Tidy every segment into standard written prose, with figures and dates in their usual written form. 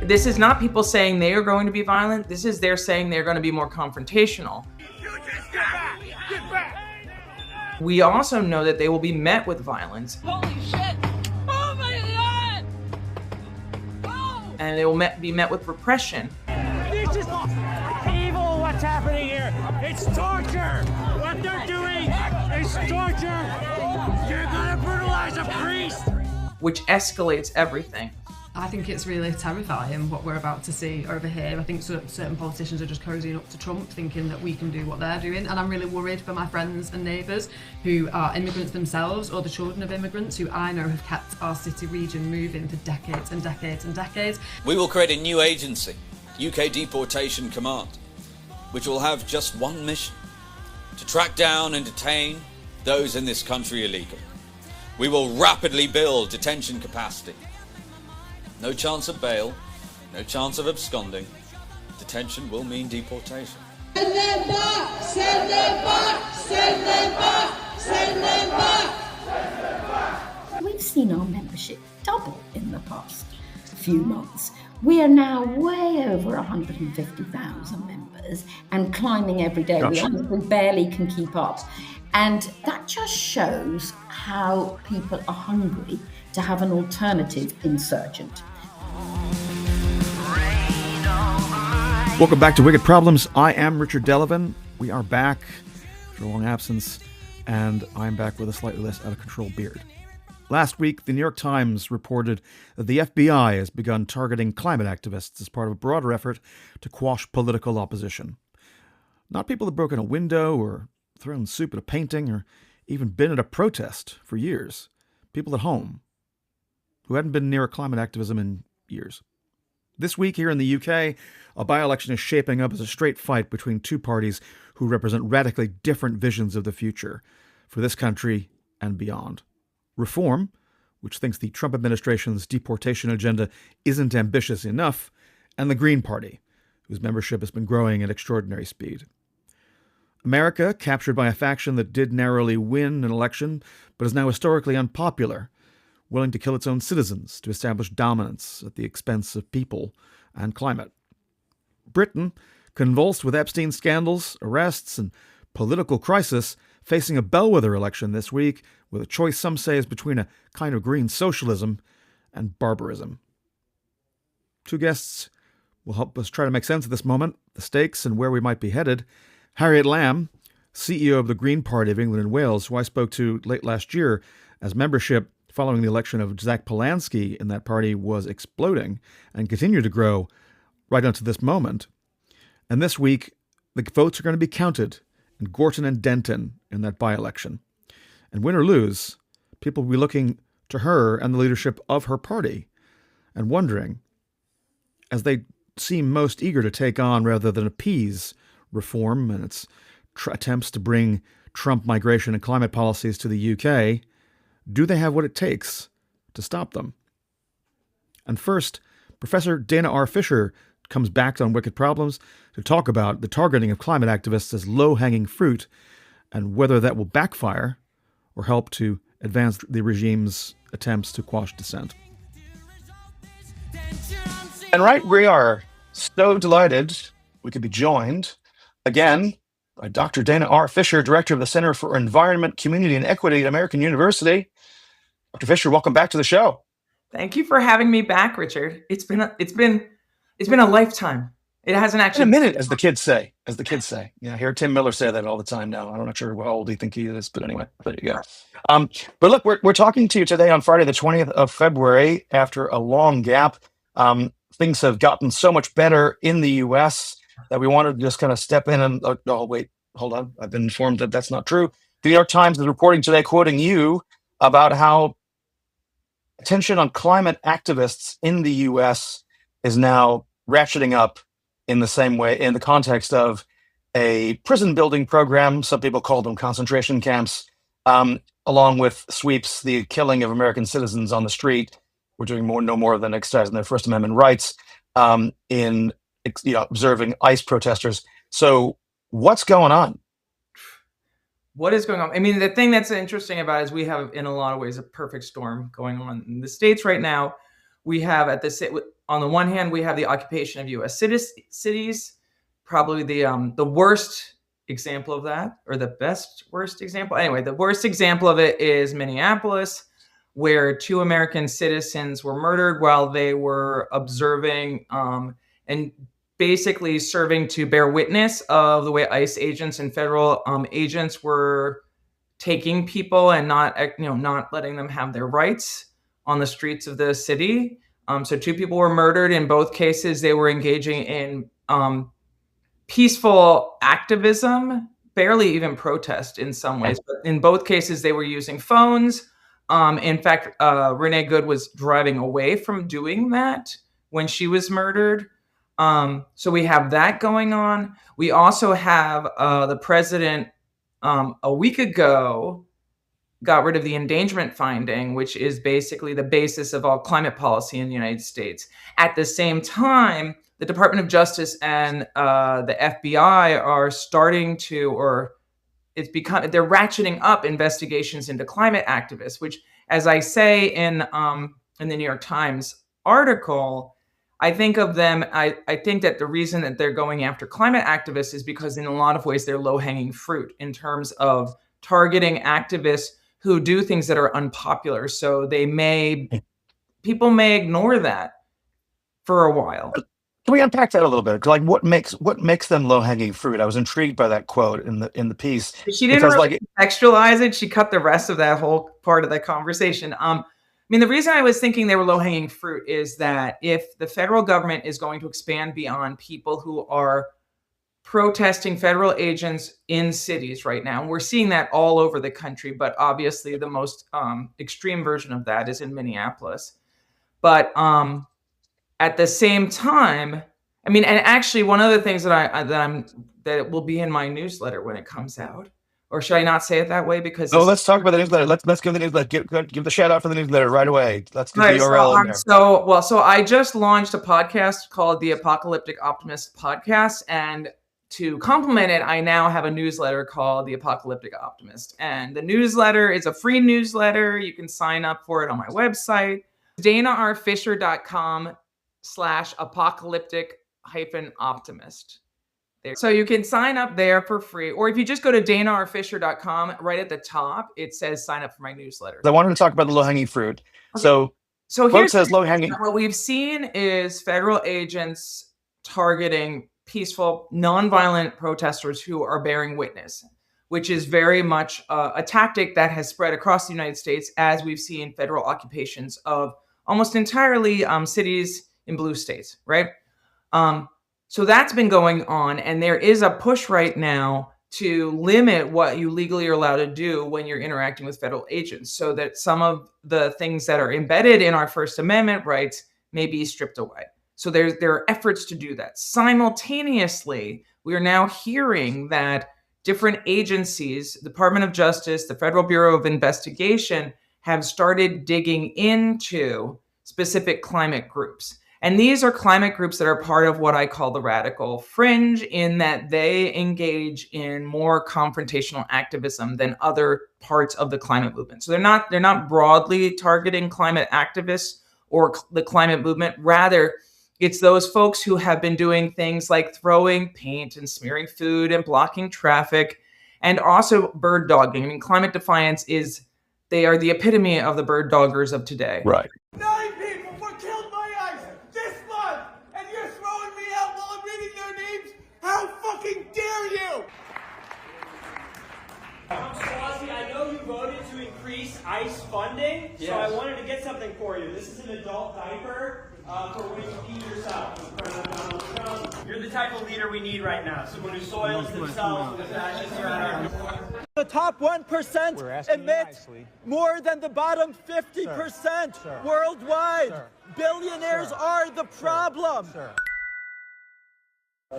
This is not people saying they are going to be violent. This is they're saying they're going to be more confrontational. Get back! We also know that they will be met with violence. Holy shit! Oh my God! Oh! And they will be met with repression. This is evil what's happening here. It's torture. What they're doing is torture. You're gonna brutalize a priest. Which escalates everything. I think it's really terrifying what we're about to see over here. I think certain politicians are just cozying up to Trump, thinking that we can do what they're doing. And I'm really worried for my friends and neighbours who are immigrants themselves or the children of immigrants who I know have kept our city region moving for decades and decades and decades. We will create a new agency, UK Deportation Command, which will have just one mission: to track down and detain those in this country illegally. We will rapidly build detention capacity. No chance of bail, no chance of absconding. Detention will mean deportation. Send them back! Send them back! Send them back! Send them back! We've seen our membership double in the past few months. We are now way over 150,000 members and climbing every day. Gosh. We barely can keep up. And that just shows how people are hungry to have an alternative insurgent. Welcome back to Wicked Problems. I am Richard Delavan. We are back after a long absence, and I'm back with a slightly less out-of-control beard. Last week, the New York Times reported that the FBI has begun targeting climate activists as part of a broader effort to quash political opposition. Not people that broke in a window or thrown soup at a painting or even been at a protest for years. People at home who hadn't been near climate activism in years. This week here in the UK, a by-election is shaping up as a straight fight between two parties who represent radically different visions of the future for this country and beyond. Reform, which thinks the Trump administration's deportation agenda isn't ambitious enough, and the Green Party, whose membership has been growing at extraordinary speed. America, captured by a faction that did narrowly win an election, but is now historically unpopular, willing to kill its own citizens to establish dominance at the expense of people and climate. Britain, convulsed with Epstein scandals, arrests, and political crisis, facing a bellwether election this week with a choice some say is between a kind of green socialism and barbarism. Two guests will help us try to make sense of this moment, the stakes, and where we might be headed. Harriet Lamb, CEO of the Green Party of England and Wales, who I spoke to late last year as membership following the election of Zach Polanski in that party was exploding and continued to grow right until this moment. And this week, the votes are going to be counted in Gorton and Denton in that by-election. And win or lose, people will be looking to her and the leadership of her party and wondering, as they seem most eager to take on rather than appease reform and its attempts to bring Trump migration and climate policies to the UK, do they have what it takes to stop them? And first, Professor Dana R. Fisher comes back on Wicked Problems to talk about the targeting of climate activists as low-hanging fruit and whether that will backfire or help to advance the regime's attempts to quash dissent. And right, we are so delighted we could be joined again by Dr. Dana R. Fisher, Director of the Center for Environment, Community, and Equity at American University. Dr. Fisher, welcome back to the show. Thank you for having me back, Richard. It's been a lifetime. It hasn't actually In a minute, as the kids say. Yeah, I hear Tim Miller say that all the time now. I'm not sure how old you think he is, but anyway, there you go. But look, we're talking to you today on Friday, the 20th of February, after a long gap. Things have gotten so much better in the U.S. that we wanted to just kind of step in and, oh, wait, hold on. I've been informed that that's not true. The New York Times is reporting today, quoting you, about how attention on climate activists in the U.S. is now ratcheting up in the same way, in the context of a prison building program. Some people call them concentration camps, along with sweeps, the killing of American citizens on the street. We're doing no more than exercising their First Amendment rights in observing ICE protesters. So what's going on? What is going on? I mean, the thing that's interesting about it is we have, in a lot of ways, a perfect storm going on in the States right now. We have on the one hand, we have the occupation of U.S. cities, probably the worst example of that, or the worst example. Anyway, the worst example of it is Minneapolis, where 2 American citizens were murdered while they were observing and basically serving to bear witness of the way ICE agents and federal agents were taking people and not letting them have their rights on the streets of the city. So 2 people were murdered. In both cases, they were engaging in peaceful activism, barely even protest in some ways. But in both cases, they were using phones. In fact, Renee Good was driving away from doing that when she was murdered. So we have that going on. We also have the president a week ago got rid of the endangerment finding, which is basically the basis of all climate policy in the United States. At the same time, the Department of Justice and the FBI are starting to, or they're ratcheting up investigations into climate activists, which, as I say in the New York Times article, I think of them, I think that the reason that they're going after climate activists is because in a lot of ways they're low-hanging fruit in terms of targeting activists who do things that are unpopular. So people may ignore that for a while. Can we unpack that a little bit? Like, what makes them low-hanging fruit? I was intrigued by that quote in the piece. She didn't really contextualize it. She cut the rest of that whole part of the conversation. I mean, the reason I was thinking they were low-hanging fruit is that if the federal government is going to expand beyond people who are protesting federal agents in cities right now, and we're seeing that all over the country, but obviously the most extreme version of that is in Minneapolis. But at the same time, I mean, and actually one of the things that will be in my newsletter when it comes out, or should I not say it that way? Because let's talk about the newsletter. Let's give the newsletter. Give the shout out for the newsletter right away. Let's get the URL in there. So I just launched a podcast called the Apocalyptic Optimist Podcast, and to complement it, I now have a newsletter called the Apocalyptic Optimist. And the newsletter is a free newsletter. You can sign up for it on my website, danarfisher.com/apocalyptic-optimist. So you can sign up there for free. Or if you just go to danarfisher.com, right at the top, it says sign up for my newsletter. I wanted to talk about the low-hanging fruit. Okay. So here's says low-hanging. What we've seen is federal agents targeting peaceful, nonviolent protesters who are bearing witness, which is very much a tactic that has spread across the United States, as we've seen federal occupations of almost entirely cities in blue states, right? So that's been going on, and there is a push right now to limit what you legally are allowed to do when you're interacting with federal agents, so that some of the things that are embedded in our First Amendment rights may be stripped away. So there are efforts to do that. Simultaneously, we are now hearing that different agencies, the Department of Justice, the Federal Bureau of Investigation, have started digging into specific climate groups. And these are climate groups that are part of what I call the radical fringe, in that they engage in more confrontational activism than other parts of the climate movement. So they're not broadly targeting climate activists or the climate movement. Rather, it's those folks who have been doing things like throwing paint and smearing food and blocking traffic, and also bird dogging. I mean, climate defiance they are the epitome of the bird doggers of today. Right. 9 people were killed by ICE this month, and you're throwing me out while I'm reading their names? How fucking dare you! Swazi, I know you voted to increase ICE funding, so I wanted to get something for you. This is an adult diaper for when you pee yourself. Donald Trump. You're the type of leader we need right now. Someone who soils themselves with fascist. The top 1% emits more than the bottom 50% worldwide. Billionaires are the problem.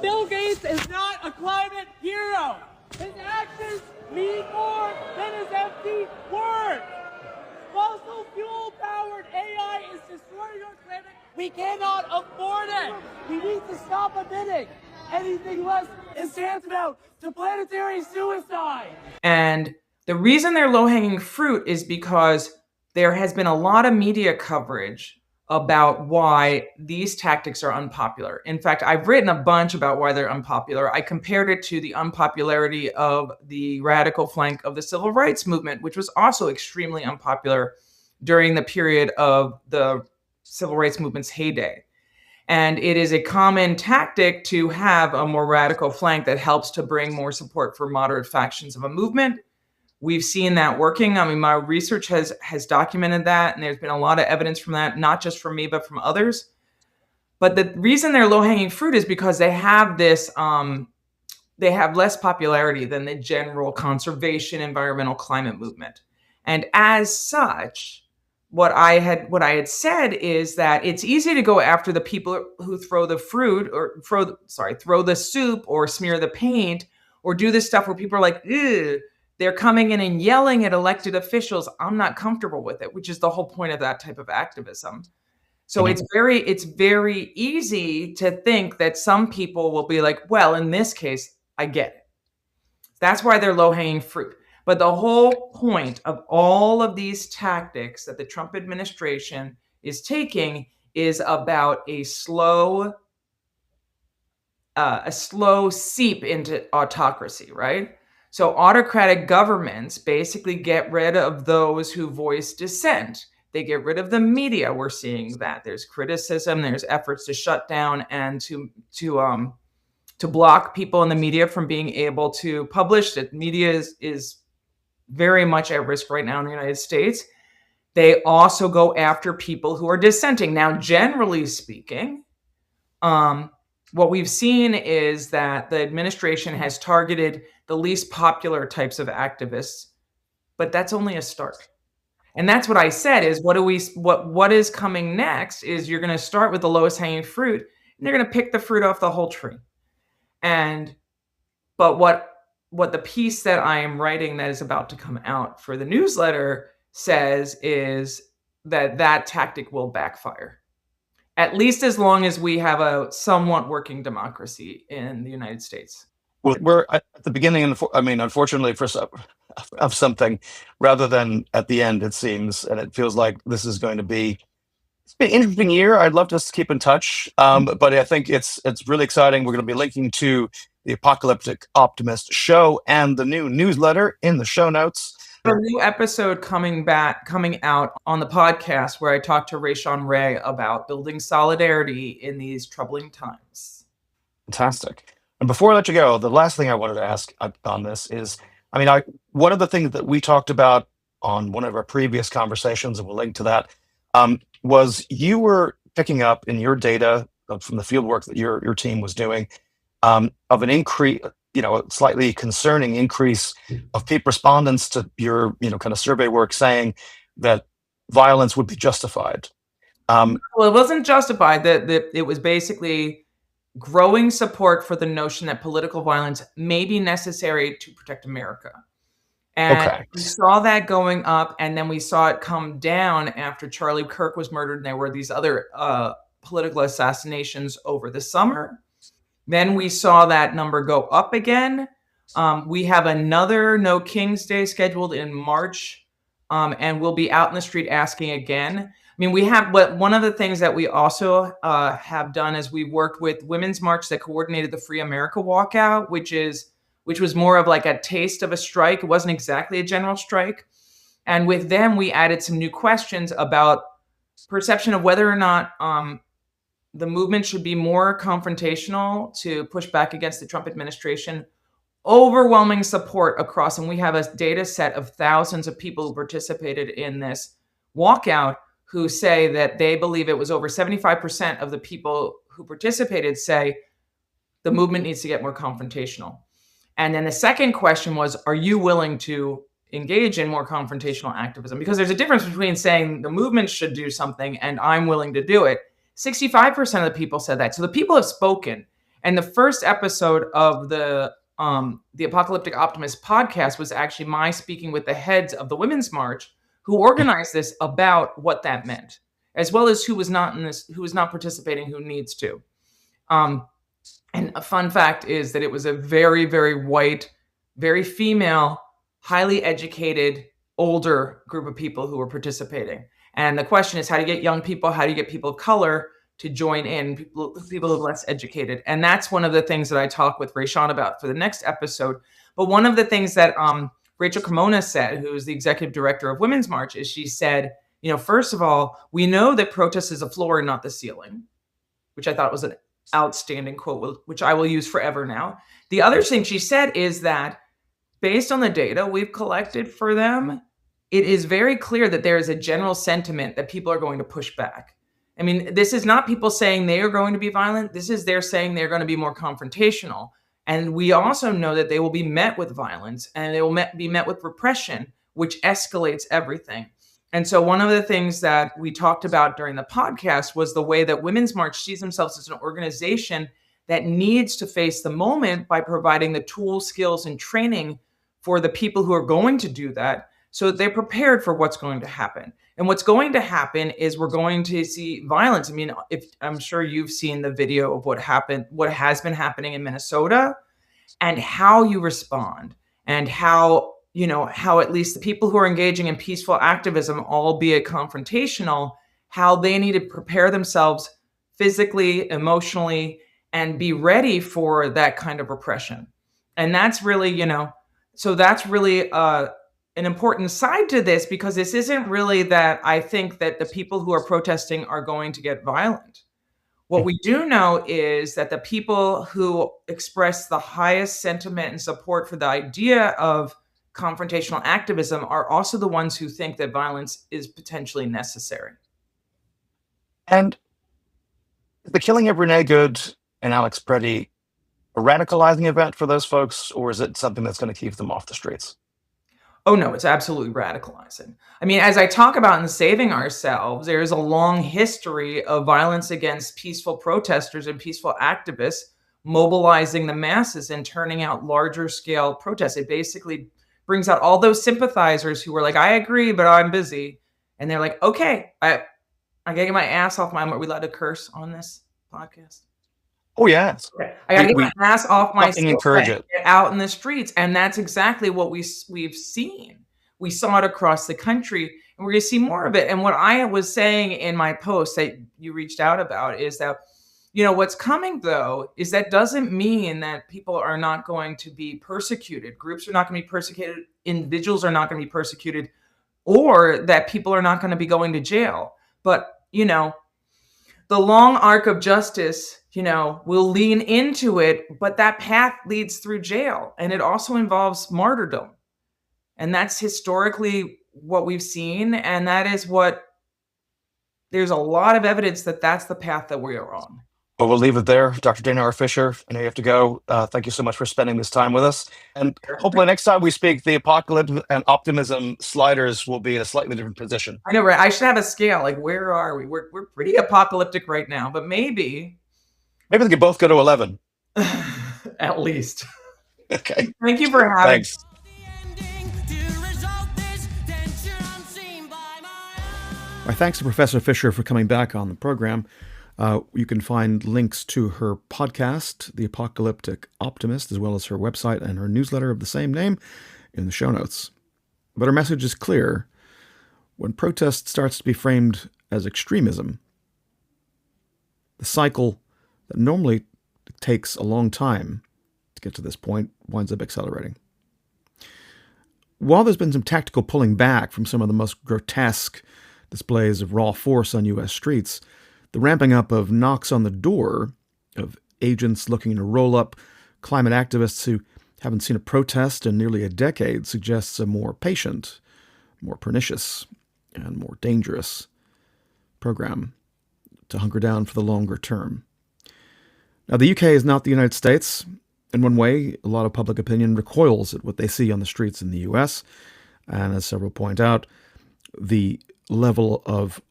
Bill Gates is not a climate hero. His actions mean more than his empty words. Fossil fuel-powered AI is destroying our planet. We cannot afford it. We need to stop emitting. Anything less is tantamount to planetary suicide. And the reason they're low-hanging fruit is because there has been a lot of media coverage about why these tactics are unpopular. In fact, I've written a bunch about why they're unpopular. I compared it to the unpopularity of the radical flank of the civil rights movement, which was also extremely unpopular during the period of the civil rights movement's heyday. And it is a common tactic to have a more radical flank that helps to bring more support for moderate factions of a movement. We've seen that working. I mean, my research has documented that, and there's been a lot of evidence from that, not just from me, but from others. But the reason they're low-hanging fruit is because they have this, they have less popularity than the general conservation, environmental, climate movement. And as such, what I had said is that it's easy to go after the people who throw the fruit or throw the soup or smear the paint or do this stuff where people are like, ew. They're coming in and yelling at elected officials. I'm not comfortable with it, which is the whole point of that type of activism. So it's very easy to think that some people will be like, well, in this case, I get it. That's why they're low-hanging fruit. But the whole point of all of these tactics that the Trump administration is taking is about a slow seep into autocracy, right? So autocratic governments basically get rid of those who voice dissent. They get rid of the media. We're seeing that. There's criticism, there's efforts to shut down and to block people in the media from being able to publish. That media is very much at risk right now in the United States. They also go after people who are dissenting. Now, generally speaking, what we've seen is that the administration has targeted the least popular types of activists, but that's only a start. And that's what I said is what is coming next is you're going to start with the lowest hanging fruit and they're going to pick the fruit off the whole tree. But what the piece that I am writing that is about to come out for the newsletter says is that tactic will backfire. At least as long as we have a somewhat working democracy in the United States. Well, we're at the beginning, unfortunately, of something, rather than at the end, it seems, and it feels like this is going to be. It's been an interesting year. I'd love to keep in touch, but I think it's really exciting. We're going to be linking to the Apocalyptic Optimist show and the new newsletter in the show notes. A new episode coming out on the podcast where I talked to Rayshawn Ray about building solidarity in these troubling times. Fantastic. And before I let you go, the last thing I wanted to ask on this is, one of the things that we talked about on one of our previous conversations, and we'll link to that, was you were picking up in your data from the field work that your team was doing of an increase, slightly concerning increase of people respondents to your, kind of survey work saying that violence would be justified. Well, it wasn't justified. That it was basically growing support for the notion that political violence may be necessary to protect America. And we saw that going up, and then we saw it come down after Charlie Kirk was murdered, and there were these other political assassinations over the summer. Then we saw that number go up again. We have another No King's Day scheduled in March, and we'll be out in the street asking again. One of the things that we also have done is we worked with Women's March that coordinated the Free America Walkout, which was more of like a taste of a strike. It wasn't exactly a general strike. And with them, we added some new questions about perception of whether or not the movement should be more confrontational to push back against the Trump administration. Overwhelming support across, and we have a data set of thousands of people who participated in this walkout who say that they believe it was over 75% of the people who participated say the movement needs to get more confrontational. And then the second question was, are you willing to engage in more confrontational activism? Because there's a difference between saying the movement should do something and I'm willing to do it. 65% of the people said that. So the people have spoken. And the first episode of the Apocalyptic Optimist podcast was actually my speaking with the heads of the Women's March who organized this about what that meant, as well as who was not participating, who needs to. And a fun fact is that it was a very, very white, very female, highly educated, older group of people who were participating. And the question is, how do you get young people, how do you get people of color to join in, people who are less educated? And that's one of the things that I talk with Rayshawn about for the next episode. But one of the things that Rachel Cremona said, who is the executive director of Women's March, is she said, first of all, we know that protest is a floor and not the ceiling, which I thought was an outstanding quote, which I will use forever now. The other thing she said is that based on the data we've collected for them, it is very clear that there is a general sentiment that people are going to push back. I mean, this is not people saying they are going to be violent. This is they're saying they're going to be more confrontational. And we also know that they will be met with violence and they will be met with repression, which escalates everything. And so one of the things that we talked about during the podcast was the way that Women's March sees themselves as an organization that needs to face the moment by providing the tools, skills, and training for the people who are going to do that, so that they're prepared for what's going to happen. And what's going to happen is we're going to see violence. I mean, I'm sure you've seen the video of what has been happening in Minnesota, and how you respond, and how at least the people who are engaging in peaceful activism, albeit confrontational, how they need to prepare themselves physically, emotionally, and be ready for that kind of repression. And that's really, so that's really an important side to this, because this isn't really that I think that the people who are protesting are going to get violent. What we do know is that the people who express the highest sentiment and support for the idea of confrontational activism are also the ones who think that violence is potentially necessary. And the killing of Renee Good and Alex Preddy a radicalizing event for those folks, or is it something that's going to keep them off the streets? Oh, no, it's absolutely radicalizing. I mean, as I talk about in Saving Ourselves, there's a long history of violence against peaceful protesters and peaceful activists mobilizing the masses and turning out larger scale protests. It basically brings out all those sympathizers who were like, I agree, but I'm busy. And they're like, okay, I gotta get my ass off my, are we allowed to curse on this podcast? Oh, yes. Okay. I gotta get my ass off my encourage it. Get out in the streets. And that's exactly what we've seen. We saw it across the country, and we're gonna see more of it. And what I was saying in my post that you reached out about is that, what's coming though, is that doesn't mean that people are not going to be persecuted. Groups are not gonna be persecuted. Individuals are not gonna be persecuted, or that people are not gonna be going to jail. But, the long arc of justice, we'll lean into it, but that path leads through jail, and it also involves martyrdom. And that's historically what we've seen, and that is there's a lot of evidence that that's the path that we are on. Well, we'll leave it there. Dr. Dana R. Fisher, I know you have to go. Thank you so much for spending this time with us. And hopefully next time we speak, the apocalypse and optimism sliders will be in a slightly different position. I know, right? I should have a scale. Like, where are we? We're pretty apocalyptic right now, but maybe they could both go to 11. At least. Okay. Thank you for having Thanks. My thanks to Professor Fisher for coming back on the program. You can find links to her podcast, The Apocalyptic Optimist, as well as her website and her newsletter of the same name in the show notes. But her message is clear. When protest starts to be framed as extremism, the cycle that normally takes a long time to get to this point winds up accelerating. While there's been some tactical pulling back from some of the most grotesque displays of raw force on U.S. streets, the ramping up of knocks on the door of agents looking to roll up climate activists who haven't seen a protest in nearly a decade suggests a more patient, more pernicious, and more dangerous program to hunker down for the longer term. Now, the UK is not the United States. In one way, a lot of public opinion recoils at what they see on the streets in the US. And as several point out, the level of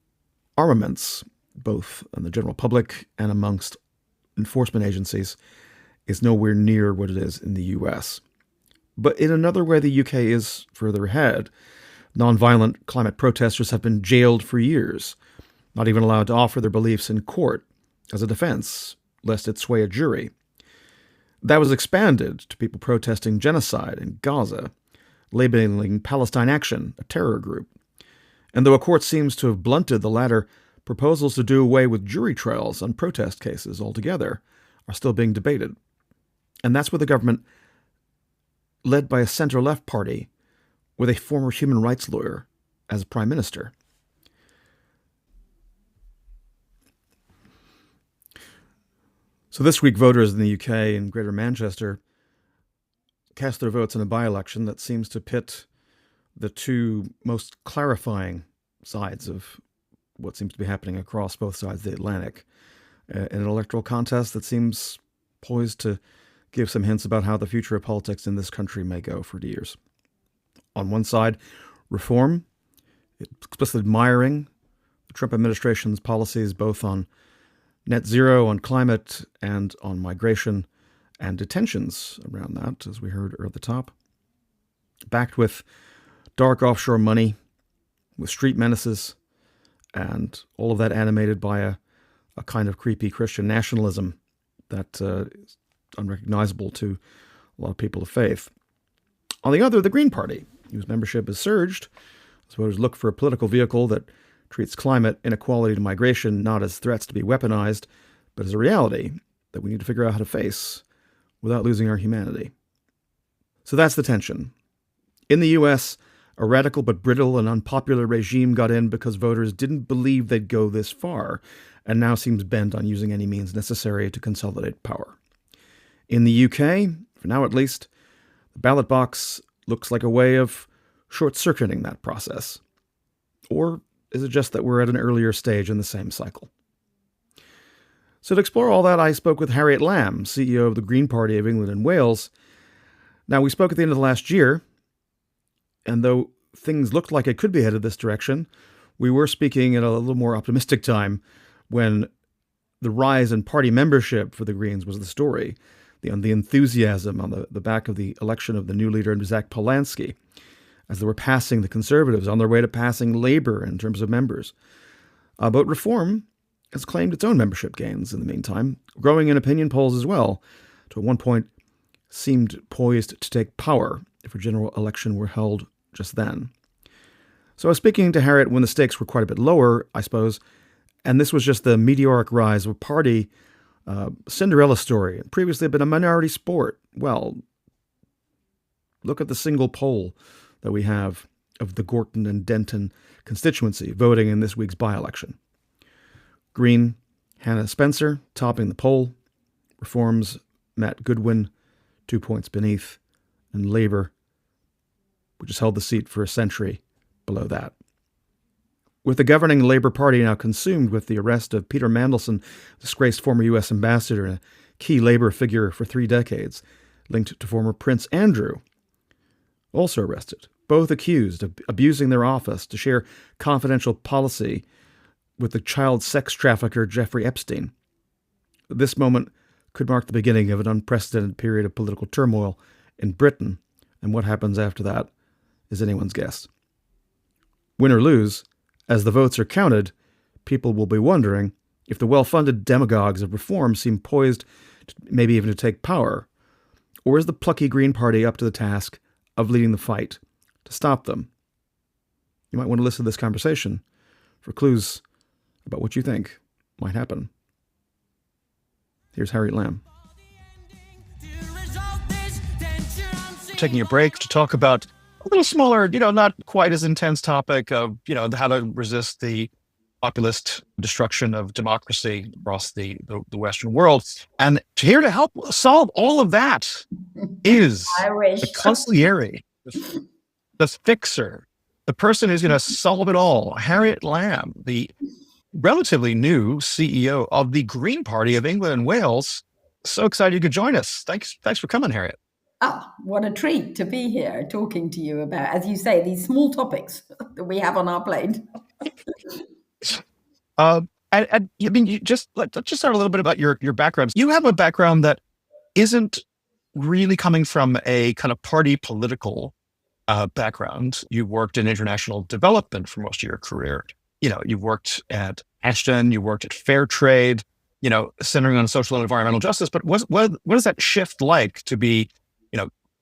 armaments, both in the general public and amongst enforcement agencies, is nowhere near what it is in the US. But in another way, the UK is further ahead. Nonviolent climate protesters have been jailed for years, not even allowed to offer their beliefs in court as a defense, lest it sway a jury. That was expanded to people protesting genocide in Gaza, labeling Palestine Action a terror group. And though a court seems to have blunted the latter, proposals to do away with jury trials on protest cases altogether are still being debated. And that's with a government led by a center-left party with a former human rights lawyer as prime minister. So this week, voters in the UK and Greater Manchester cast their votes in a by-election that seems to pit the two most clarifying sides of what seems to be happening across both sides of the Atlantic, in an electoral contest that seems poised to give some hints about how the future of politics in this country may go for years. On one side, reform, explicitly admiring the Trump administration's policies both on net zero, on climate, and on migration and detentions around that, as we heard at the top. Backed with dark offshore money, with street menaces, and all of that animated by a kind of creepy Christian nationalism that is unrecognizable to a lot of people of faith. On the other, the Green Party, whose membership has surged, as voters look for a political vehicle that treats climate, inequality, and migration not as threats to be weaponized, but as a reality that we need to figure out how to face without losing our humanity. So that's the tension. In the U.S., a radical but brittle and unpopular regime got in because voters didn't believe they'd go this far, and now seems bent on using any means necessary to consolidate power. In the UK, for now at least, the ballot box looks like a way of short-circuiting that process. Or is it just that we're at an earlier stage in the same cycle? So to explore all that, I spoke with Harriet Lamb, CEO of the Green Party of England and Wales. Now, we spoke at the end of the last year, and though things looked like it could be headed this direction, we were speaking at a little more optimistic time when the rise in party membership for the Greens was the story, the enthusiasm on the back of the election of the new leader, Zach Polanski, as they were passing the Conservatives on their way to passing Labour in terms of members. But Reform has claimed its own membership gains in the meantime, growing in opinion polls as well, to at one point seemed poised to take power if a general election were held just then. So I was speaking to Harriet when the stakes were quite a bit lower, I suppose, and this was just the meteoric rise of a party, Cinderella story, previously had been a minority sport. Well, look at the single poll that we have of the Gorton and Denton constituency voting in this week's by-election. Green, Hannah Spencer, topping the poll. Reform's Matt Goodwin, 2 points beneath. And Labour, which has held the seat for a century, below that. With the governing Labour Party now consumed with the arrest of Peter Mandelson, disgraced former U.S. ambassador and a key Labour figure for 3 decades, linked to former Prince Andrew, also arrested, both accused of abusing their office to share confidential policy with the child sex trafficker Jeffrey Epstein. This moment could mark the beginning of an unprecedented period of political turmoil in Britain, and what happens after that is anyone's guess. Win or lose, as the votes are counted, people will be wondering if the well-funded demagogues of Reform seem poised to maybe even to take power, or is the plucky Green Party up to the task of leading the fight to stop them? You might want to listen to this conversation for clues about what you think might happen. Here's Harriet Lamb. Taking a break to talk about a little smaller, not quite as intense topic of, how to resist the populist destruction of democracy across the Western world. And here to help solve all of that is the consigliere, the fixer, the person who's going to solve it all, Harriet Lamb, the relatively new CEO of the Green Party of England and Wales. So excited you could join us. Thanks for coming, Harriet. Ah, what a treat to be here talking to you about, as you say, these small topics that we have on our plate. Let's just start a little bit about your background. You have a background that isn't really coming from a kind of party political background. You worked in international development for most of your career. You've worked at Ashton, you worked at Fairtrade, centering on social and environmental justice. But what is that shift like to be,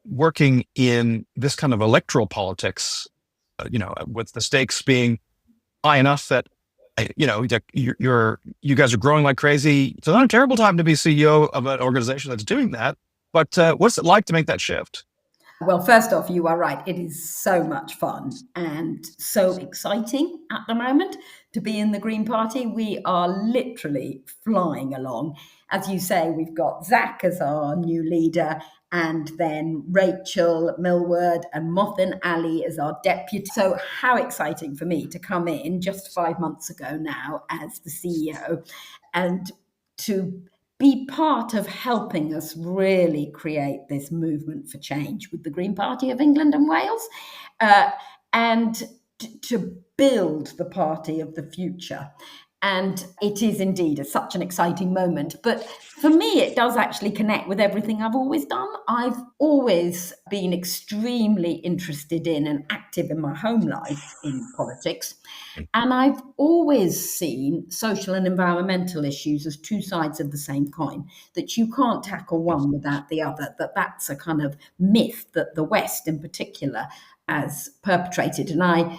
working in this kind of electoral politics, with the stakes being high enough that you guys are growing like crazy. It's not a terrible time to be CEO of an organization that's doing that. But what's it like to make that shift? Well, first off, you are right. It is so much fun and so exciting at the moment to be in the Green Party. We are literally flying along. As you say, we've got Zach as our new leader, and then Rachel Millward and Mothin Ali as our deputy. So how exciting for me to come in just 5 months ago now as the CEO and to be part of helping us really create this movement for change with the Green Party of England and Wales, and to build the party of the future. And it is indeed such an exciting moment. But for me, it does actually connect with everything I've always done. I've always been extremely interested in and active in my home life in politics. And I've always seen social and environmental issues as two sides of the same coin, that you can't tackle one without the other, that's a kind of myth that the West in particular has perpetrated. And I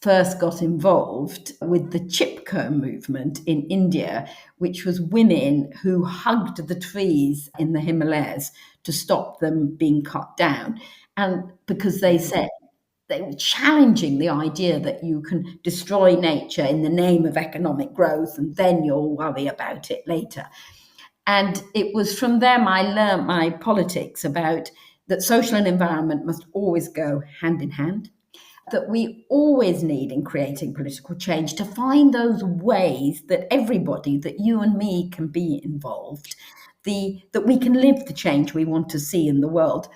first got involved with the Chipko movement in India, which was women who hugged the trees in the Himalayas to stop them being cut down. And because they said, they were challenging the idea that you can destroy nature in the name of economic growth and then you'll worry about it later. And it was from them I learned my politics about that social and environment must always go hand in hand, that we always need in creating political change to find those ways that everybody, that you and me can be involved, that we can live the change we want to see in the world.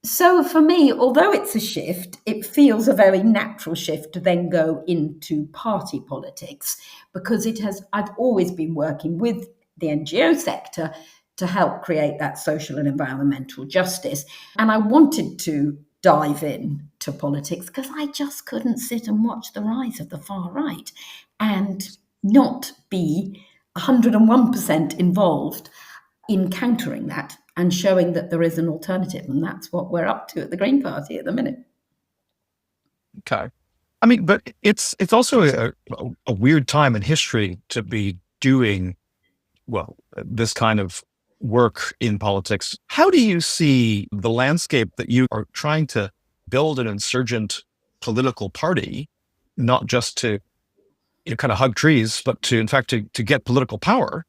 So for me, although it's a shift, it feels a very natural shift to then go into party politics, because I've always been working with the NGO sector to help create that social and environmental justice. And I wanted to dive in to politics because I just couldn't sit and watch the rise of the far right and not be 101% involved in countering that and showing that there is an alternative. And that's what we're up to at the Green Party at the minute. Okay. I mean, but it's also a weird time in history to be doing, well, this kind of work in politics. How do you see the landscape that you are trying to build an insurgent political party, not just to kind of hug trees, but to, in fact, to get political power?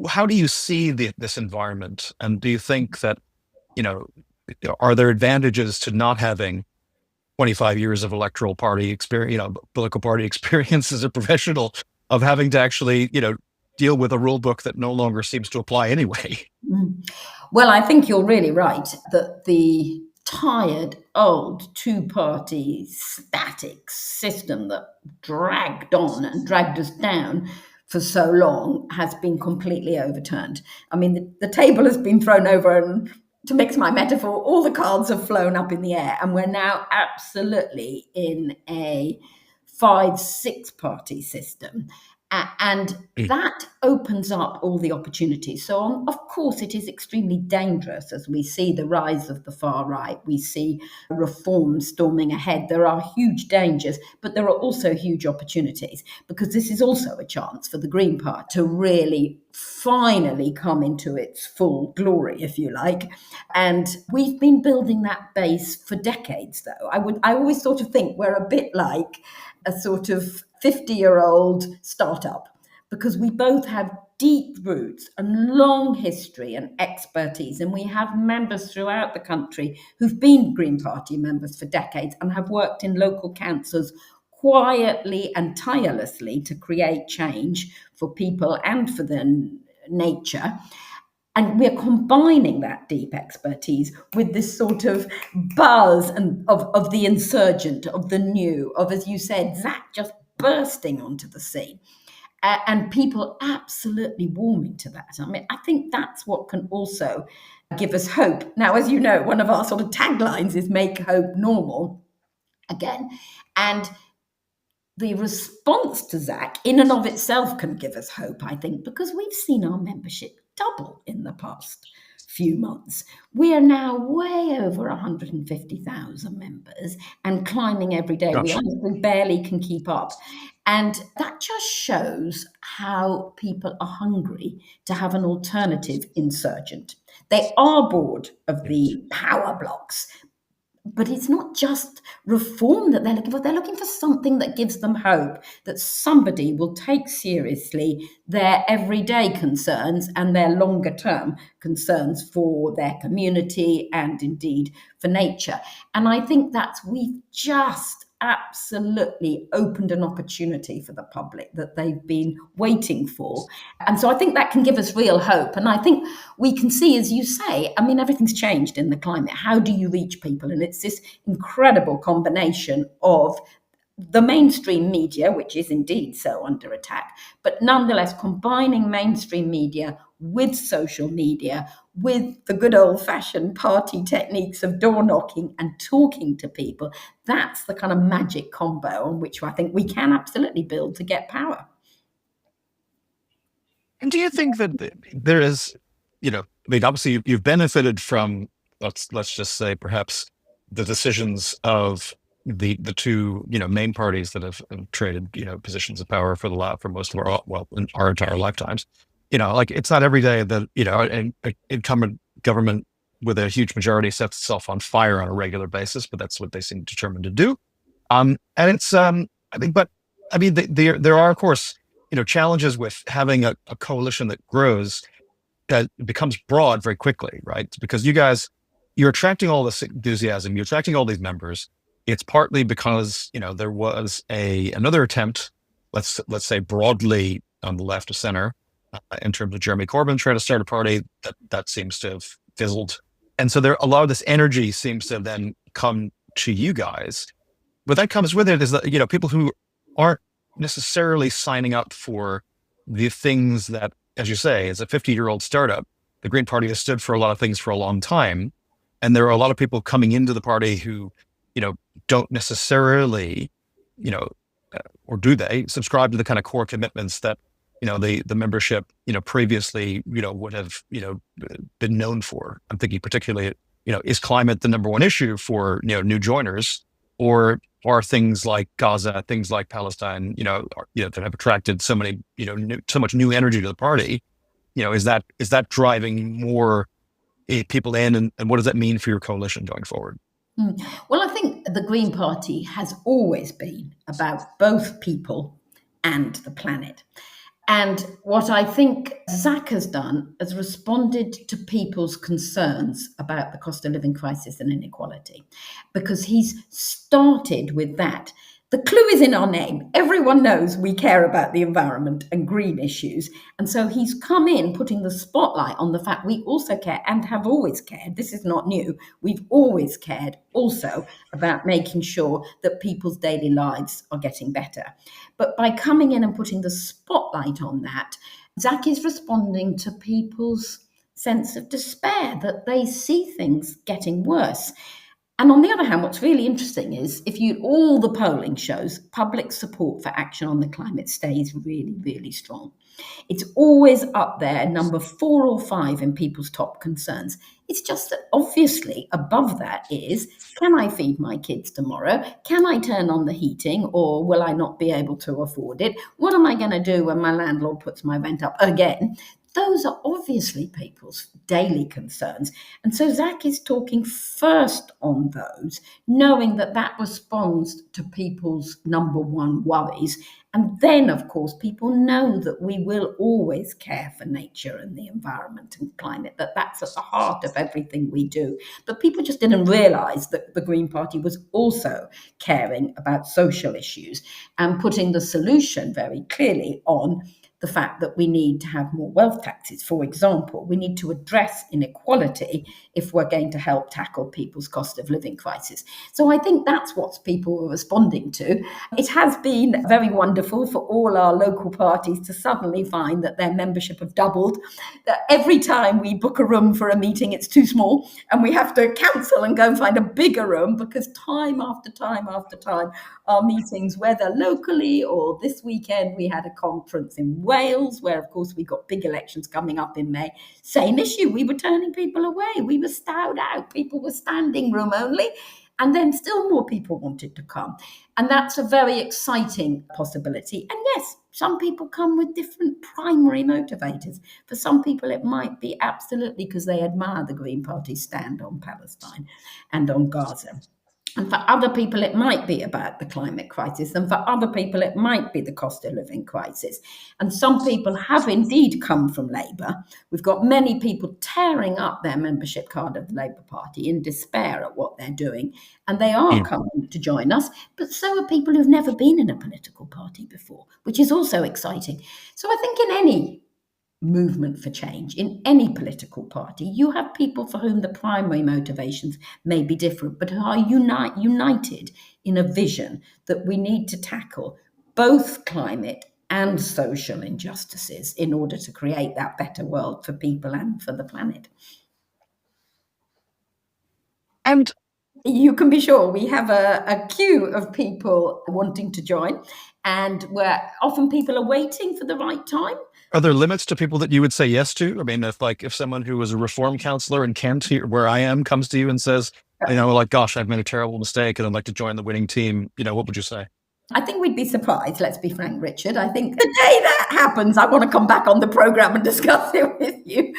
How do you see this environment? And do you think that, are there advantages to not having 25 years of electoral party experience, political party experience as a professional, of having to actually, deal with a rule book that no longer seems to apply anyway? Well, I think you're really right that the tired, old two-party static system that dragged on and dragged us down for so long has been completely overturned. I mean, the table has been thrown over, and to mix my metaphor, all the cards have flown up in the air, and we're now absolutely in a 5-6 party system. And that opens up all the opportunities. So, of course, it is extremely dangerous as we see the rise of the far right. We see reform storming ahead. There are huge dangers, but there are also huge opportunities, because this is also a chance for the Green Party to really finally come into its full glory, if you like. And we've been building that base for decades, though. I always sort of think we're a bit like a sort of 50-year-old startup, because we both have deep roots and long history and expertise, and we have members throughout the country who've been Green Party members for decades and have worked in local councils quietly and tirelessly to create change for people and for the nature. And we're combining that deep expertise with this sort of buzz of the insurgent, of the new, of, as you said, Zach just bursting onto the scene. And people absolutely warming to that. I mean, I think that's what can also give us hope. Now, as you know, one of our sort of taglines is make hope normal again. And the response to Zach in and of itself can give us hope, I think, because we've seen our membership double in the past few months. We are now way over 150,000 members and climbing every day. We Gosh. honestly barely can keep up. And that just shows how people are hungry to have an alternative insurgent. They are bored of the power blocks, but it's not just reform that they're looking for. They're looking for something that gives them hope that somebody will take seriously their everyday concerns and their longer term concerns for their community and indeed for nature. And I think that's, we've just absolutely opened an opportunity for the public that they've been waiting for. And so I think that can give us real hope. And I think we can see, as you say, I mean, everything's changed in the climate. How do you reach people? And it's this incredible combination of the mainstream media, which is indeed so under attack, but nonetheless combining mainstream media with social media, with the good old-fashioned party techniques of door knocking and talking to people. That's the kind of magic combo on which I think we can absolutely build to get power. And do you think that there is, I mean, obviously you've benefited from, let's just say perhaps the decisions of the two, main parties that have traded, positions of power for most of in our entire lifetimes. Like it's not every day that, an incumbent government with a huge majority sets itself on fire on a regular basis, but that's what they seem determined to do. And it's, I think, but I mean, there are, of course, challenges with having a coalition that grows, that becomes broad very quickly, right? Because you're attracting all this enthusiasm, you're attracting all these members. It's partly because, there was another attempt, let's say broadly on the left of center, in terms of Jeremy Corbyn trying to start a party that seems to have fizzled. And so a lot of this energy seems to have then come to you guys. But that comes with it is that, people who aren't necessarily signing up for the things that, as you say, as a 50-year-old startup, the Green Party has stood for a lot of things for a long time. And there are a lot of people coming into the party who, don't necessarily, or do they subscribe to the kind of core commitments that, the membership, previously, would have, been known for. I'm thinking particularly, is climate the number one issue for, new joiners, or are things like Gaza, things like Palestine, that have attracted so many, so much new energy to the party, is that driving more people in, and what does that mean for your coalition going forward? Well, I think the Green Party has always been about both people and the planet. And what I think Zach has done is responded to people's concerns about the cost of living crisis and inequality, because he's started with that. The clue is in our name. Everyone knows we care about the environment and green issues. And so he's come in putting the spotlight on the fact we also care and have always cared. This is not new. We've always cared also about making sure that people's daily lives are getting better. But by coming in and putting the spotlight on that, Zach is responding to people's sense of despair that they see things getting worse. And on the other hand, what's really interesting is all the polling shows public support for action on the climate stays really, really strong. It's always up there, number 4 or 5 in people's top concerns. It's just that obviously above that is, can I feed my kids tomorrow? Can I turn on the heating, or will I not be able to afford it? What am I going to do when my landlord puts my rent up again? Those are obviously people's daily concerns. And so Zach is talking first on those, knowing that that responds to people's number one worries. And then, of course, people know that we will always care for nature and the environment and climate, that that's at the heart of everything we do. But people just didn't realise that the Green Party was also caring about social issues and putting the solution very clearly on the fact that we need to have more wealth taxes, for example. We need to address inequality if we're going to help tackle people's cost of living crisis. So I think that's what people are responding to. It has been very wonderful for all our local parties to suddenly find that their membership have doubled, that every time we book a room for a meeting, it's too small, and we have to cancel and go and find a bigger room, because time after time after time, our meetings, whether locally or this weekend, we had a conference in Wales, where, of course, we got big elections coming up in May. Same issue. We were turning people away. We were stowed out. People were standing room only. And then still more people wanted to come. And that's a very exciting possibility. And yes, some people come with different primary motivators. For some people, it might be absolutely because they admire the Green Party's stand on Palestine and on Gaza. And for other people, it might be about the climate crisis. And for other people, it might be the cost of living crisis. And some people have indeed come from Labour. We've got many people tearing up their membership card of the Labour Party in despair at what they're doing. And they are coming to join us. But so are people who've never been in a political party before, which is also exciting. So I think in any movement for change, in any political party, you have people for whom the primary motivations may be different, but who are united in a vision that we need to tackle both climate and social injustices in order to create that better world for people and for the planet. And you can be sure we have a queue of people wanting to join, and where often people are waiting for the right time. Are there limits to people that you would say yes to? I mean, if someone who was a reform counselor in Kent, where I am, comes to you and says, gosh, I've made a terrible mistake and I'd like to join the winning team, what would you say? I think we'd be surprised, let's be frank, Richard. I think the day that happens, I want to come back on the programme and discuss it with you.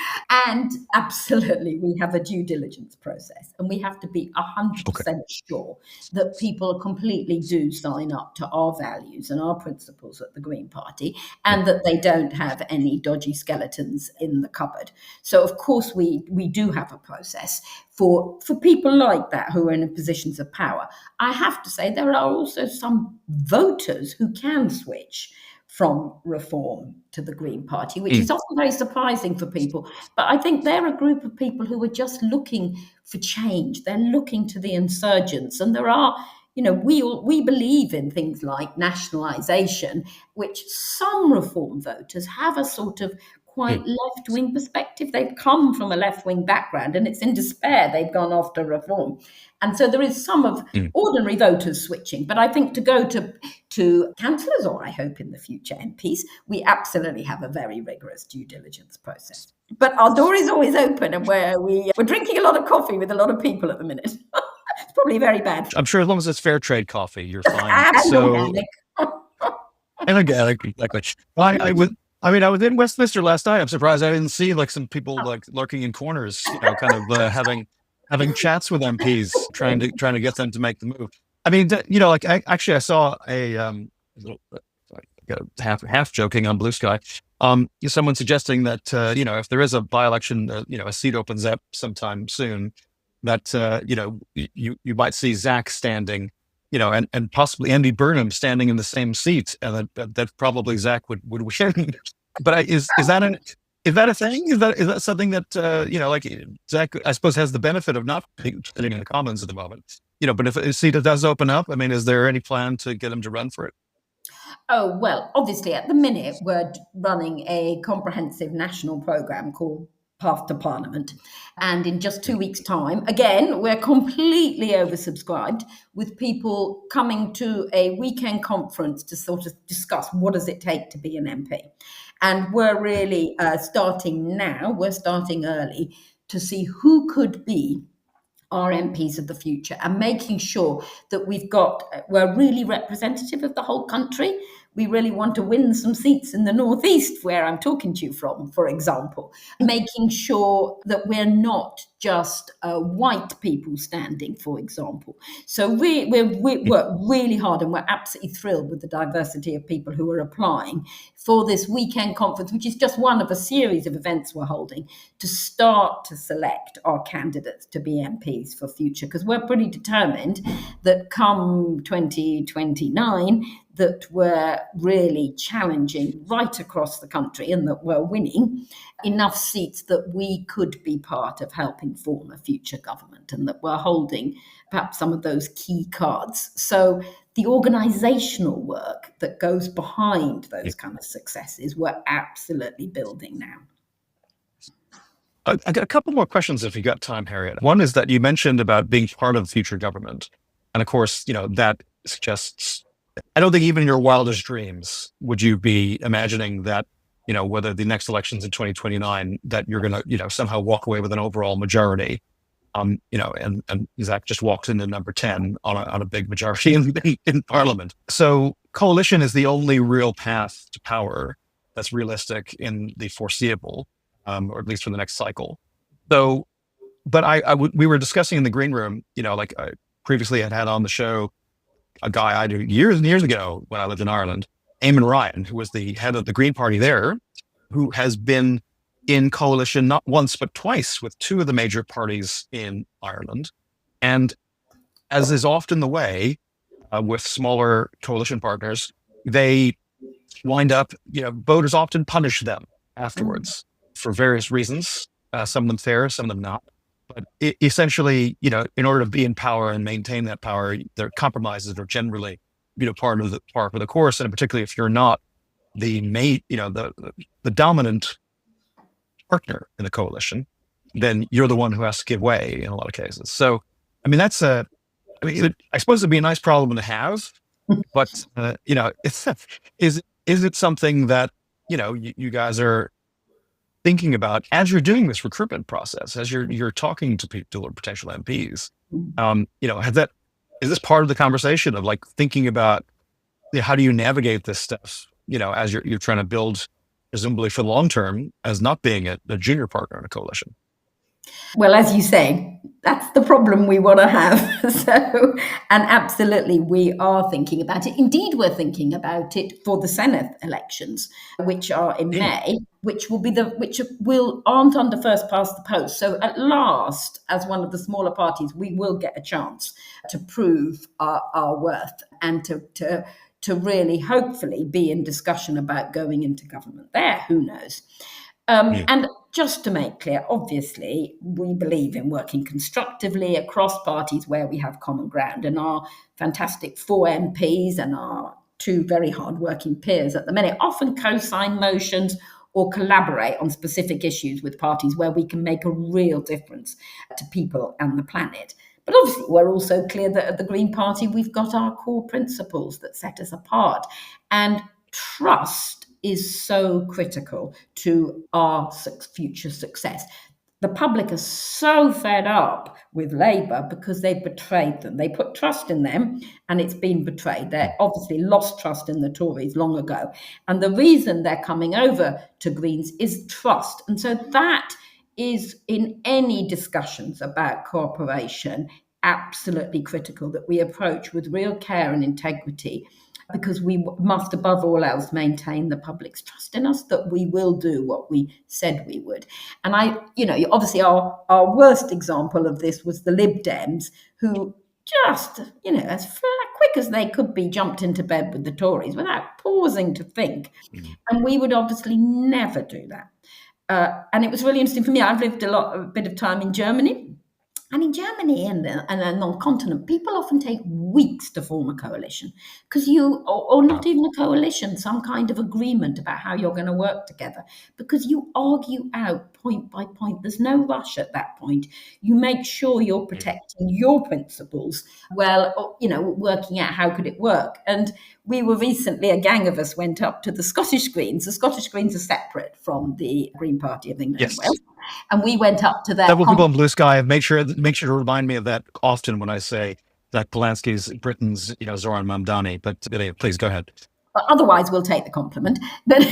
And absolutely, we have a due diligence process. And we have to be 100% sure that people completely do sign up to our values and our principles at the Green Party, and that they don't have any dodgy skeletons in the cupboard. So, of course, we do have a process for people like that who are in positions of power. I have to say there are also some voters who can switch from Reform to the Green Party, which is often very surprising for people. But I think they're a group of people who are just looking for change. They're looking to the insurgents. And there are, we believe in things like nationalisation, which some Reform voters have a sort of quite left-wing perspective. They've come from a left-wing background, and it's in despair they've gone off to Reform. And so there is some of ordinary voters switching. But I think to go to councillors, or I hope in the future MPs, we absolutely have a very rigorous due diligence process. But our door is always open, and we're drinking a lot of coffee with a lot of people at the minute. It's probably very bad. I'm sure as long as it's fair trade coffee, you're fine. And organic. And organic, exactly. I was in Westminster last night. I'm surprised I didn't see some people lurking in corners, kind of having chats with MPs, trying to get them to make the move. I mean, I saw a half joking on Blue Sky. Someone suggesting that if there is a by-election, a seat opens up sometime soon, that you might see Zach standing, and possibly Andy Burnham standing in the same seat, and that probably Zach would win. But is that a thing? Is that something that Zach, I suppose, has the benefit of not sitting in the Commons at the moment? But if a seat does open up, I mean, is there any plan to get him to run for it? Oh, well, obviously, at the minute, we're running a comprehensive national programme called Path to Parliament. And in just 2 weeks' time, again, we're completely oversubscribed, with people coming to a weekend conference to sort of discuss what does it take to be an MP. And we're really starting now, we're starting early to see who could be our MPs of the future, and making sure that we're really representative of the whole country. We really want to win some seats in the Northeast, where I'm talking to you from, for example, making sure that we're not just white people standing, for example. So we work really hard, and we're absolutely thrilled with the diversity of people who are applying for this weekend conference, which is just one of a series of events we're holding to start to select our candidates to be MPs for future, because we're pretty determined that come 2029, that we're really challenging right across the country, and that we're winning enough seats that we could be part of helping form a future government, and that we're holding perhaps some of those key cards. So the organisational work that goes behind those kind of successes, we're absolutely building now. I got a couple more questions if you got time, Harriet. One is that you mentioned about being part of future government. And of course, that suggests, I don't think even in your wildest dreams would you be imagining that whether the next election's in 2029, that you're going to, somehow walk away with an overall majority. And Zach just walks into number 10 on a big majority in Parliament. So coalition is the only real path to power that's realistic in the foreseeable, or at least for the next cycle. So, but we were discussing in the green room, like I previously had on the show a guy I knew years and years ago when I lived in Ireland, Eamon Ryan, who was the head of the Green Party there, who has been in coalition not once but twice with two of the major parties in Ireland. And as is often the way with smaller coalition partners, they wind up, voters often punish them afterwards for various reasons, some of them fair, some of them not. But essentially, in order to be in power and maintain that power, their compromises are generally, part of the course. And particularly if you're not the the dominant partner in the coalition, then you're the one who has to give way in a lot of cases. So, I mean, I suppose it'd be a nice problem to have, but is it something that you guys are thinking about as you're doing this recruitment process, as you're talking to people or potential MPs? Is this part of the conversation of like thinking about how do you navigate this stuff? As you're trying to build, presumably for the long term, as not being a junior partner in a coalition. Well, as you say, that's the problem we want to have. And absolutely, we are thinking about it. Indeed, we're thinking about it for the Senate elections, which are in May, which aren't under first past the post. So at last, as one of the smaller parties, we will get a chance to prove our worth and to really, hopefully, be in discussion about going into government there. Who knows? And just to make clear, obviously, we believe in working constructively across parties where we have common ground. And our fantastic 4 MPs and our 2 very hard-working peers at the minute often co-sign motions or collaborate on specific issues with parties where we can make a real difference to people and the planet. But obviously, we're also clear that at the Green Party, we've got our core principles that set us apart. And trust is so critical to our future success. The public are so fed up with Labour because they've betrayed them. They put trust in them and it's been betrayed. They obviously lost trust in the Tories long ago. And the reason they're coming over to Greens is trust. And so that is, in any discussions about cooperation, absolutely critical that we approach with real care and integrity, because we must, above all else, maintain the public's trust in us that we will do what we said we would. And obviously our worst example of this was the Lib Dems, who just, as quick as they could be, jumped into bed with the Tories without pausing to think. And we would obviously never do that. And it was really interesting for me. I've lived a bit of time in Germany. And in Germany and on the continent, people often take weeks to form a coalition because or not even a coalition, some kind of agreement about how you're going to work together, because you argue out point by point. There's no rush at that point. You make sure you're protecting your principles well, working out how could it work. And we were recently, a gang of us went up to the Scottish Greens. The Scottish Greens are separate from the Green Party of England and Wales. And we went up to their... Several people in Blue Sky make sure to remind me of that often when I say that Polanski's Britain's, Zoran Mamdani. But please go ahead. Otherwise, we'll take the compliment. But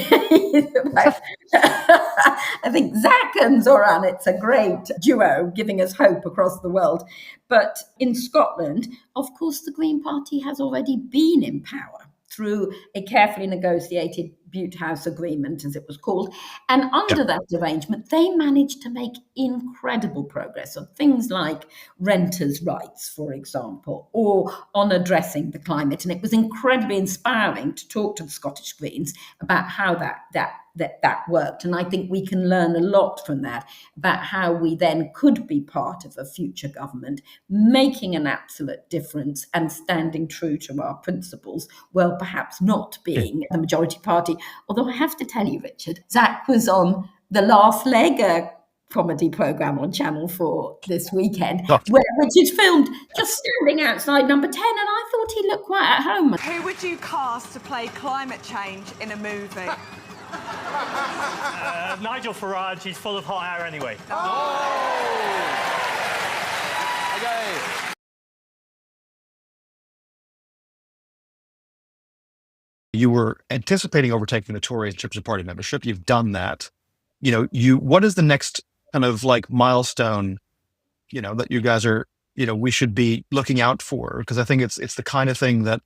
I think Zach and Zoran, it's a great duo, giving us hope across the world. But in Scotland, of course, the Green Party has already been in power through a carefully negotiated Butte House Agreement, as it was called. And under that arrangement, they managed to make incredible progress on things like renters' rights, for example, or on addressing the climate. And it was incredibly inspiring to talk to the Scottish Greens about how that worked. And I think we can learn a lot from that about how we then could be part of a future government, making an absolute difference and standing true to our principles, well, perhaps not being the majority party. Although I have to tell you, Richard, Zach was on The Last Leg, a comedy programme on Channel 4 this weekend, which is filmed just standing outside Number 10, and I thought he looked quite at home. Who would you cast to play climate change in a movie? have Nigel Farage. He's full of hot air anyway. Okay. You were anticipating overtaking the Tories in terms of party membership. You've done that. What is the next kind of like milestone, that you guys are, we should be looking out for? Because I think it's the kind of thing that,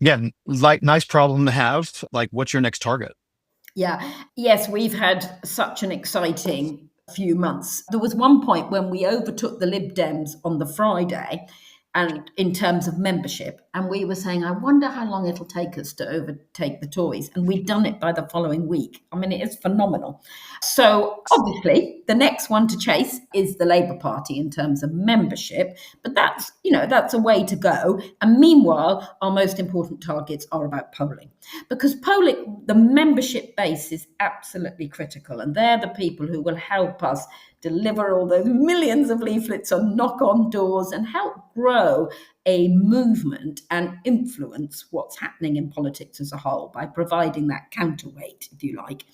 again, like nice problem to have. Like, what's your next target? Yeah. Yes, we've had such an exciting few months. There was one point when we overtook the Lib Dems on the Friday, and in terms of membership, and we were saying, I wonder how long it'll take us to overtake the Tories. And we'd done it by the following week. I mean, it is phenomenal. So obviously, the next one to chase is the Labour Party in terms of membership. But that's a way to go. And meanwhile, our most important targets are about polling. Because polling, the membership base is absolutely critical. And they're the people who will help us deliver all those millions of leaflets and knock on doors and help grow a movement and influence what's happening in politics as a whole by providing that counterweight, if you like.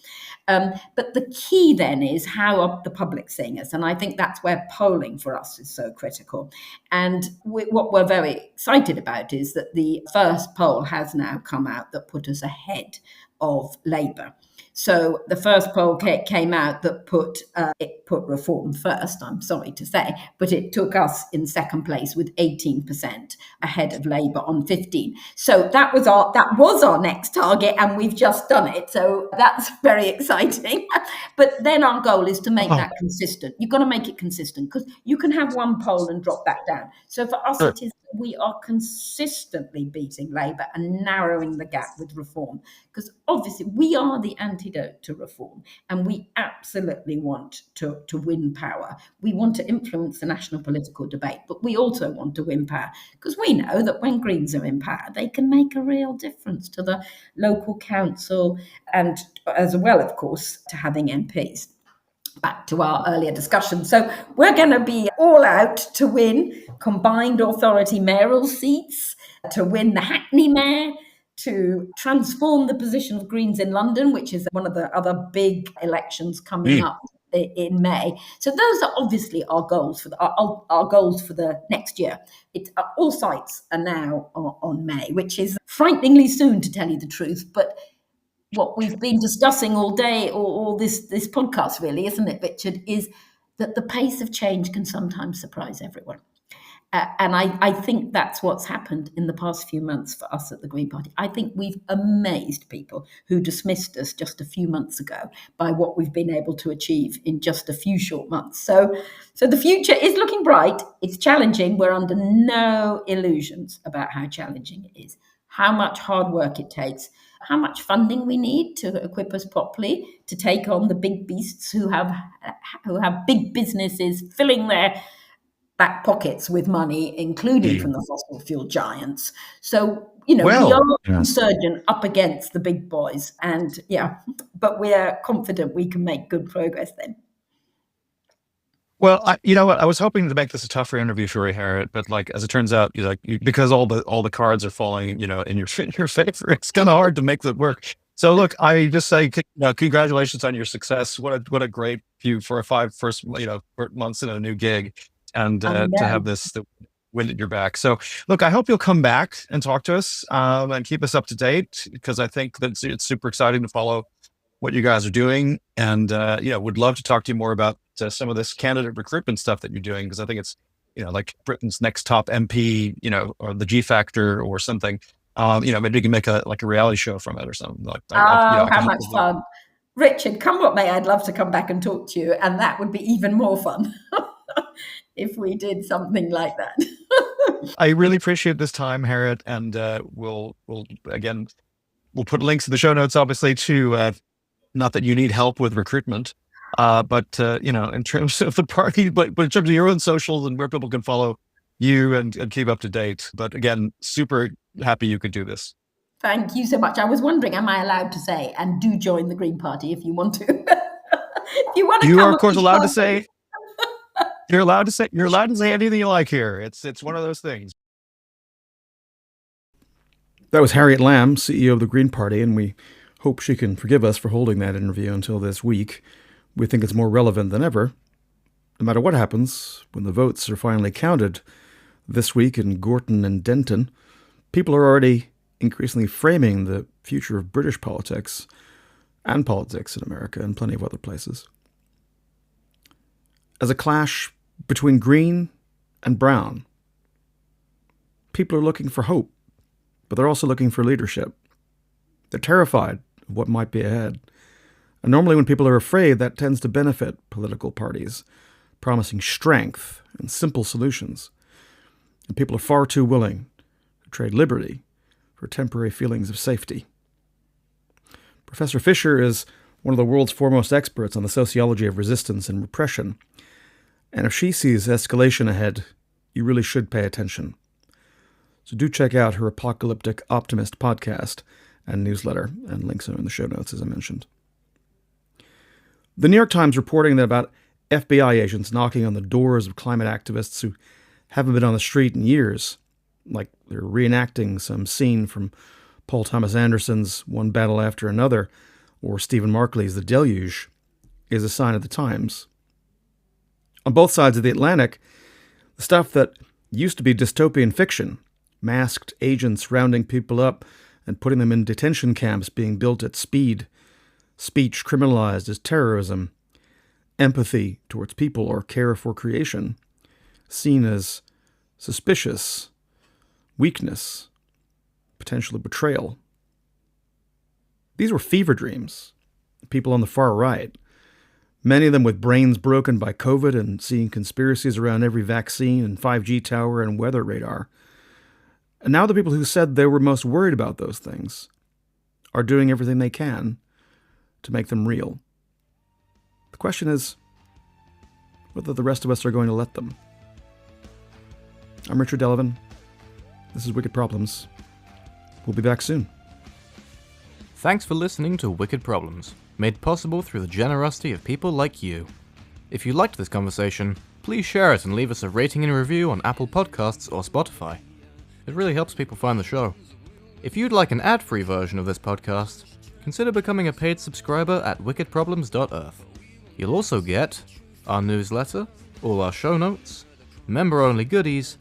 But the key then is how are the public seeing us? And I think that's where polling for us is so critical. And what we're very excited about is that the first poll has now come out that put us ahead of Labour. So the first poll came out that put Reform first, I'm sorry to say, but it took us in second place with 18% ahead of Labour on 15. So that was our next target, and we've just done it. So that's very exciting. But then our goal is to make that consistent. You've got to make it consistent, because you can have one poll and drop that down. So for us, it is we are consistently beating Labour and narrowing the gap with Reform, because obviously we are the antidote to Reform, and we absolutely want to win power. We want to influence the national political debate, but we also want to win power, because we know that when Greens are in power, they can make a real difference to the local council, and as well, of course, to having MPs. Back to our earlier discussion. So we're going to be all out to win combined authority mayoral seats, to win the Hackney mayor, to transform the position of Greens in London, which is one of the other big elections coming up in May. So those are obviously our goals for the next year. All sites are now on May, which is frighteningly soon, to tell you the truth. But what we've been discussing all day, or this podcast really, isn't it, Richard, is that the pace of change can sometimes surprise everyone. And I think that's what's happened in the past few months for us at the Green Party. I think we've amazed people who dismissed us just a few months ago by what we've been able to achieve in just a few short months. So the future is looking bright. It's challenging. We're under no illusions about how challenging it is, how much hard work it takes, how much funding we need to equip us properly to take on the big beasts who have big businesses filling their back pockets with money, including from the fossil fuel giants. So, we are insurgent up against the big boys, and but we are confident we can make good progress then. Well, I was hoping to make this a tougher interview for you, Harriet, but as it turns out, because all the cards are falling, in your favor, it's kind of hard to make that work. So look, I just say, congratulations on your success. What a great few for a first months in a new gig, and to have this wind at your back. So look, I hope you'll come back and talk to us and keep us up to date, because I think that it's super exciting to follow what you guys are doing, and would love to talk to you more about some of this candidate recruitment stuff that you're doing, because I think it's like Britain's next top MP, or the G Factor or something. Maybe you can make a reality show from it or something. How much fun, Richard! Come what may, I'd love to come back and talk to you, and that would be even more fun if we did something like that. I really appreciate this time, Harriet, and we'll put links in the show notes, obviously, to. Not that you need help with recruitment, but in terms of the party, but in terms of your own socials and where people can follow you and keep up to date. But again, super happy you could do this. Thank you so much. I was wondering, am I allowed to say, and do join the Green Party if you want to? If you want to, you are of course allowed to say. You're allowed to say anything you like here. It's one of those things. That was Harriet Lamb, CEO of the Green Party, and we hope she can forgive us for holding that interview until this week. We think it's more relevant than ever. No matter what happens, when the votes are finally counted this week in Gorton and Denton, people are already increasingly framing the future of British politics and politics in America and plenty of other places as a clash between green and brown. People are looking for hope, but they're also looking for leadership. They're terrified of what might be ahead. And normally when people are afraid, that tends to benefit political parties, promising strength and simple solutions. And people are far too willing to trade liberty for temporary feelings of safety. Professor Fisher is one of the world's foremost experts on the sociology of resistance and repression. And if she sees escalation ahead, you really should pay attention. So do check out her Apocalyptic Optimist podcast and newsletter, and links are in the show notes, as I mentioned. The New York Times reporting that about FBI agents knocking on the doors of climate activists who haven't been on the street in years, like they're reenacting some scene from Paul Thomas Anderson's One Battle After Another, or Stephen Markley's The Deluge, is a sign of the times. On both sides of the Atlantic, the stuff that used to be dystopian fiction, masked agents rounding people up and putting them in detention camps being built at speed, speech criminalized as terrorism, empathy towards people or care for creation seen as suspicious, weakness, potentially betrayal. These were fever dreams. People on the far right, many of them with brains broken by COVID and seeing conspiracies around every vaccine and 5G tower and weather radar. And now the people who said they were most worried about those things are doing everything they can to make them real. The question is whether the rest of us are going to let them. I'm Richard Delavan. This is Wicked Problems. We'll be back soon. Thanks for listening to Wicked Problems, made possible through the generosity of people like you. If you liked this conversation, please share it and leave us a rating and review on Apple Podcasts or Spotify. It really helps people find the show. If you'd like an ad-free version of this podcast, consider becoming a paid subscriber at wickedproblems.earth. You'll also get our newsletter, all our show notes, member-only goodies,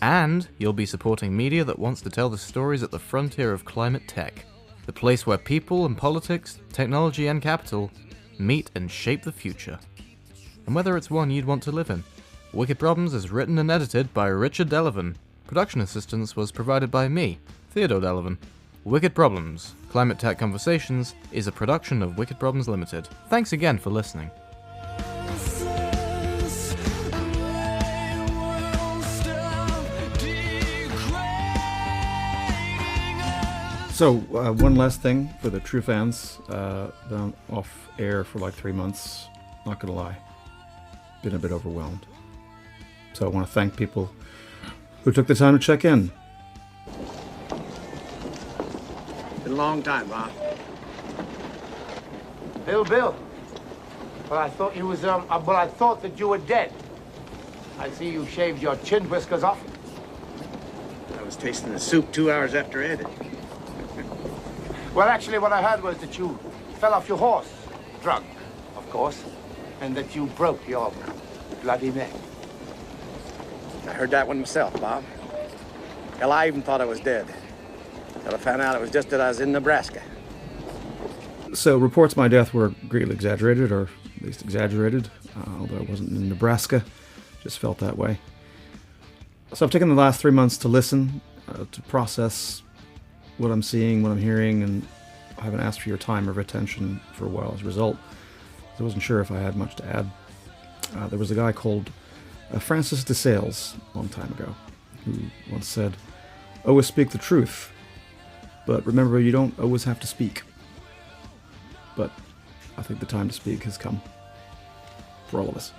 and you'll be supporting media that wants to tell the stories at the frontier of climate tech, the place where people and politics, technology and capital meet and shape the future. And whether it's one you'd want to live in. Wicked Problems is written and edited by Richard Delavan. Production assistance was provided by me, Theodore Delavan. Wicked Problems, Climate Tech Conversations, is a production of Wicked Problems Limited. Thanks again for listening. So, one last thing for the true fans. Been off air for like 3 months. Not gonna lie. Been a bit overwhelmed. So I want to thank people who took the time to check in. Been a long time, Bob. Bill. Well, I thought you was, I thought that you were dead. I see you shaved your chin whiskers off. I was tasting the soup 2 hours after I ate it. Well, actually, what I heard was that you fell off your horse, drunk, of course, and that you broke your bloody neck. I heard that one myself, Bob. Hell, I even thought I was dead. Till I found out it was just that I was in Nebraska. So reports of my death were greatly exaggerated, or at least exaggerated, although I wasn't in Nebraska. Just felt that way. So I've taken the last 3 months to listen, to process what I'm seeing, what I'm hearing, and I haven't asked for your time or attention for a while as a result. I wasn't sure if I had much to add. There was a guy called Francis de Sales a long time ago who once said, "Always speak the truth, but remember you don't always have to speak." But I think the time to speak has come for all of us.